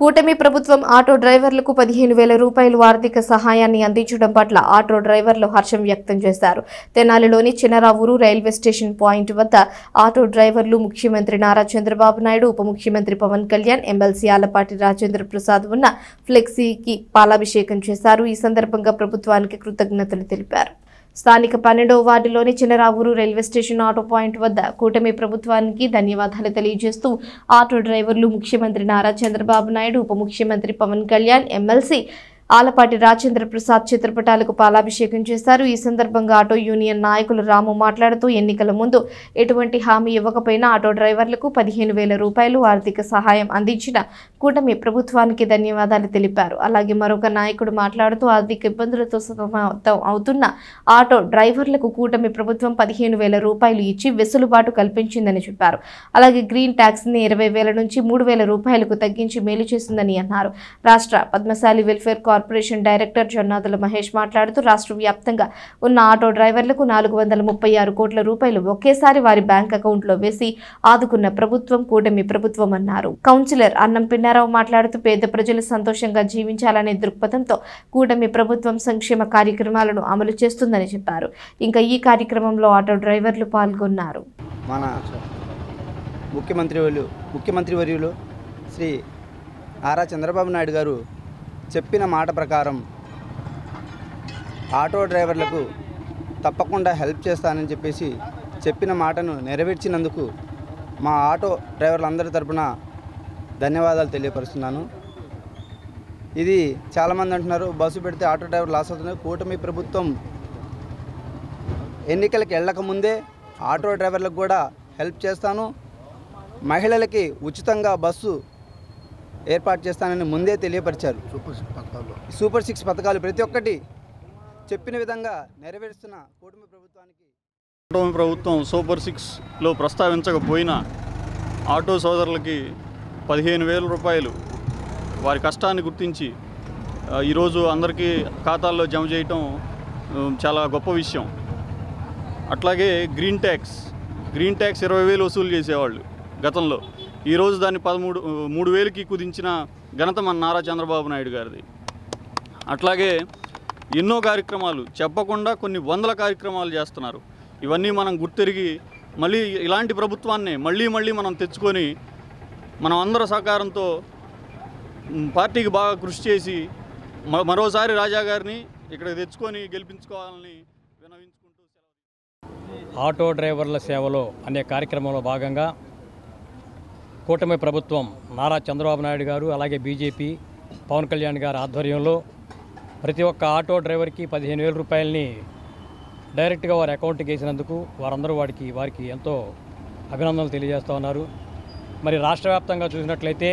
కూటమి ప్రభుత్వం ఆటో డ్రైవర్లకు 15,000 రూపాయలు ఆర్థిక సహాయాన్ని అందించడం పట్ల ఆటో డ్రైవర్లు హర్షం వ్యక్తం చేశారు. తెనాలిలోని చినరావూరు రైల్వే స్టేషన్ పాయింట్ వద్ద ఆటో డ్రైవర్లు ముఖ్యమంత్రి నారా చంద్రబాబు నాయుడు, ఉప ముఖ్యమంత్రి పవన్ కళ్యాణ్, ఎమ్మెల్సీ ఆలపాటి రాజేంద్ర ప్రసాద్ ఉన్న ఫ్లెక్సీకి పాలాభిషేకం చేశారు. ఈ సందర్భంగా ప్రభుత్వానికి కృతజ్ఞతలు తెలిపారు. స్థానిక 12వ వార్డులోని Chinaravuru railway station auto point వద్ద కూటమి ప్రభుత్వానికి ధన్యవాదాలు తెలియజేస్తూ ఆటో డ్రైవర్లు ముఖ్యమంత్రి నారా చంద్రబాబు నాయుడు, ఉప ముఖ్యమంత్రి పవన్ కళ్యాణ్, ఎమ్మెల్సీ ఆలపాటి రాజేంద్ర ప్రసాద్ చిత్రపటాలకు పాలాభిషేకం చేశారు. ఈ సందర్భంగా ఆటో యూనియన్ నాయకులు రాము మాట్లాడుతూ ఎన్నికల ముందు ఎటువంటి హామీ ఇవ్వకపోయినా ఆటో డ్రైవర్లకు 15,000 రూపాయలు ఆర్థిక సహాయం అందించిన కూటమి ప్రభుత్వానికి ధన్యవాదాలు తెలిపారు. అలాగే మరొక నాయకుడు మాట్లాడుతూ ఆర్థిక ఇబ్బందులతో సతమతం అవుతున్న ఆటో డ్రైవర్లకు కూటమి ప్రభుత్వం 15,000 రూపాయలు ఇచ్చి వెసులుబాటు కల్పించిందని చెప్పారు. అలాగే గ్రీన్ ట్యాక్స్ ని 20,000 నుంచి 3,000 రూపాయలకు తగ్గించి మేలు చేసిందని అన్నారు. రాష్ట్ర Padmashali welfare corporation director Jonnadula Mahesh మాట్లాడుతూ రాష్ట్ర వ్యాప్తంగా ఉన్న ఆటో డ్రైవర్లకు 436 కోట్ల రూపాయలు ఒకేసారి వారి బ్యాంక్ అకౌంట్లో వేసి ఆదుకున్న ప్రభుత్వం కూటమి ప్రభుత్వం అన్నారు. కౌన్సిలర్ అన్నం పిన్నారావు మాట్లాడుతూ పేద ప్రజలు సంతోషంగా జీవించాలనే దృక్పథంతో కూటమి ప్రభుత్వం సంక్షేమ కార్యక్రమాలను అమలు చేస్తుందని చెప్పారు. ఇంకా ఈ కార్యక్రమంలో ఆటో డ్రైవర్లు పాల్గొన్నారు. మన ముఖ్యమంత్రి వర్యులు శ్రీ నారా చంద్రబాబు నాయుడు గారు చెప్పిన మాట ప్రకారం ఆటో డ్రైవర్లకు తప్పకుండా హెల్ప్ చేస్తానని చెప్పేసి చెప్పిన మాటను నెరవేర్చినందుకు మా ఆటో డ్రైవర్లందరి తరపున ధన్యవాదాలు తెలియపరుస్తున్నాను. ఇది చాలామంది అంటున్నారు బస్సు పెడితే ఆటో డ్రైవర్ లాస్ అవుతున్నారు. కూటమి ప్రభుత్వం ఎన్నికలకు వెళ్ళకముందే ఆటో డ్రైవర్లకు కూడా హెల్ప్ చేస్తాను, మహిళలకి ఉచితంగా బస్సు ఏర్పాటు చేస్తానని ముందే తెలియపరిచారు. సూపర్ 6 పథకాలు ప్రతి ఒక్కటి చెప్పిన విధంగా నెరవేరుస్తున్న కూటమి ప్రభుత్వం సూపర్ 6లో ప్రస్తావించకపోయినా ఆటో సోదరులకి 15,000 రూపాయలు వారి కష్టాన్ని గుర్తించి ఈరోజు అందరికీ ఖాతాల్లో జమ చేయటం చాలా గొప్ప విషయం. అట్లాగే గ్రీన్ ట్యాక్స్ 20,000 వసూలు చేసేవాళ్ళు గతంలో. ఈరోజు దాన్ని 3,000కి కుదించిన ఘనత మన నారా చంద్రబాబు నాయుడు గారిది. అట్లాగే ఎన్నో కార్యక్రమాలు చెప్పకుండా కొన్ని వందల కార్యక్రమాలు చేస్తున్నారు. ఇవన్నీ మనం గుర్తెరిగి మళ్ళీ ఇలాంటి ప్రభుత్వాన్ని మళ్ళీ మనం తెచ్చుకొని మనం అందరి సహకారంతో పార్టీకి బాగా కృషి చేసి మరోసారి రాజా గారిని ఇక్కడ తెచ్చుకొని గెలిపించుకోవాలని విన్నవించుకుంటూ ఆటో డ్రైవర్ల సేవలో అనే కార్యక్రమంలో భాగంగా కూటమి ప్రభుత్వం నారా చంద్రబాబు నాయుడు గారు అలాగే బీజేపీ పవన్ కళ్యాణ్ గారి ఆధ్వర్యంలో ప్రతి ఒక్క ఆటో డ్రైవర్కి 15,000 రూపాయలని డైరెక్ట్గా వారి అకౌంట్కి వేసినందుకు వారందరూ వారికి ఎంతో అభినందనలు తెలియజేస్తూ ఉన్నారు. మరి రాష్ట్ర వ్యాప్తంగా చూసినట్లయితే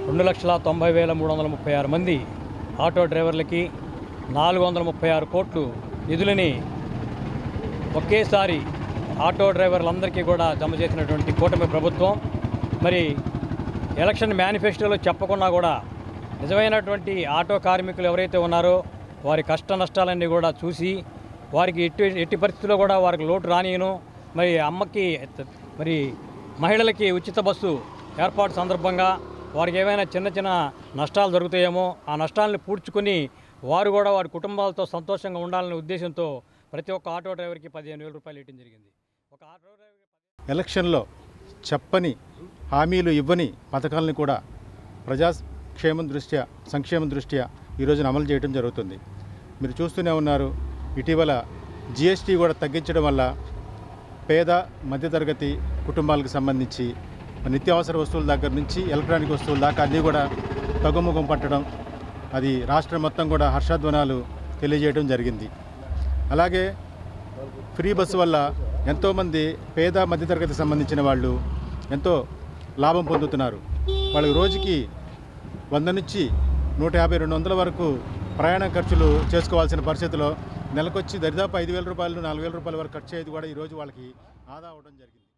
2,90,336 మంది ఆటో డ్రైవర్లకి 436 కోట్లు నిధులని ఒకేసారి ఆటో డ్రైవర్లందరికీ కూడా జమ చేసినటువంటి కూటమి ప్రభుత్వం మరి ఎలక్షన్ మేనిఫెస్టోలో చెప్పకుండా కూడా నిజమైనటువంటి ఆటో కార్మికులు ఎవరైతే ఉన్నారో వారి కష్ట నష్టాలన్నీ కూడా చూసి వారికి ఎట్టి పరిస్థితుల్లో కూడా వారికి లోటు రానియను, మరి అమ్మకి మరి మహిళలకి ఉచిత బస్సు ఏర్పాటు సందర్భంగా వారికి ఏమైనా చిన్న నష్టాలు జరుగుతాయేమో ఆ నష్టాలను పూడ్చుకొని వారు కూడా వారి కుటుంబాలతో సంతోషంగా ఉండాలనే ఉద్దేశంతో ప్రతి ఒక్క ఆటో డ్రైవర్కి 15,000 రూపాయలు ఇవ్వడం జరిగింది. ఒక ఆటో డ్రైవర్ ఎలక్షన్లో చెప్పని హామీలు ఇవ్వని పథకాలను కూడా ప్రజాక్షేమం దృష్ట్యా సంక్షేమం దృష్ట్యా ఈరోజున అమలు చేయడం జరుగుతుంది. మీరు చూస్తూనే ఉన్నారు. ఇటీవల జిఎస్టీ కూడా తగ్గించడం వల్ల పేద మధ్యతరగతి కుటుంబాలకు సంబంధించి నిత్యావసర వస్తువుల దగ్గర నుంచి ఎలక్ట్రానిక్ వస్తువుల దాకా అన్నీ కూడా తగ్గుముఖం పట్టడం, అది రాష్ట్రం మొత్తం కూడా హర్షధ్వానాలు తెలియజేయడం జరిగింది. అలాగే ఫ్రీ బస్సు వల్ల ఎంతోమంది పేద మధ్యతరగతి సంబంధించిన వాళ్ళు ఎంతో లాభం పొందుతున్నారు. వాళ్ళకి రోజుకి 100 నుంచి 150-200 వరకు ప్రయాణ ఖర్చులు చేసుకోవాల్సిన పరిస్థితిలో నెలకొచ్చి దరిదాపు 5,000 రూపాయలు 4,000 రూపాయల వరకు ఖర్చు అయ్యేది కూడా ఈరోజు వాళ్ళకి ఆదా అవడం జరిగింది.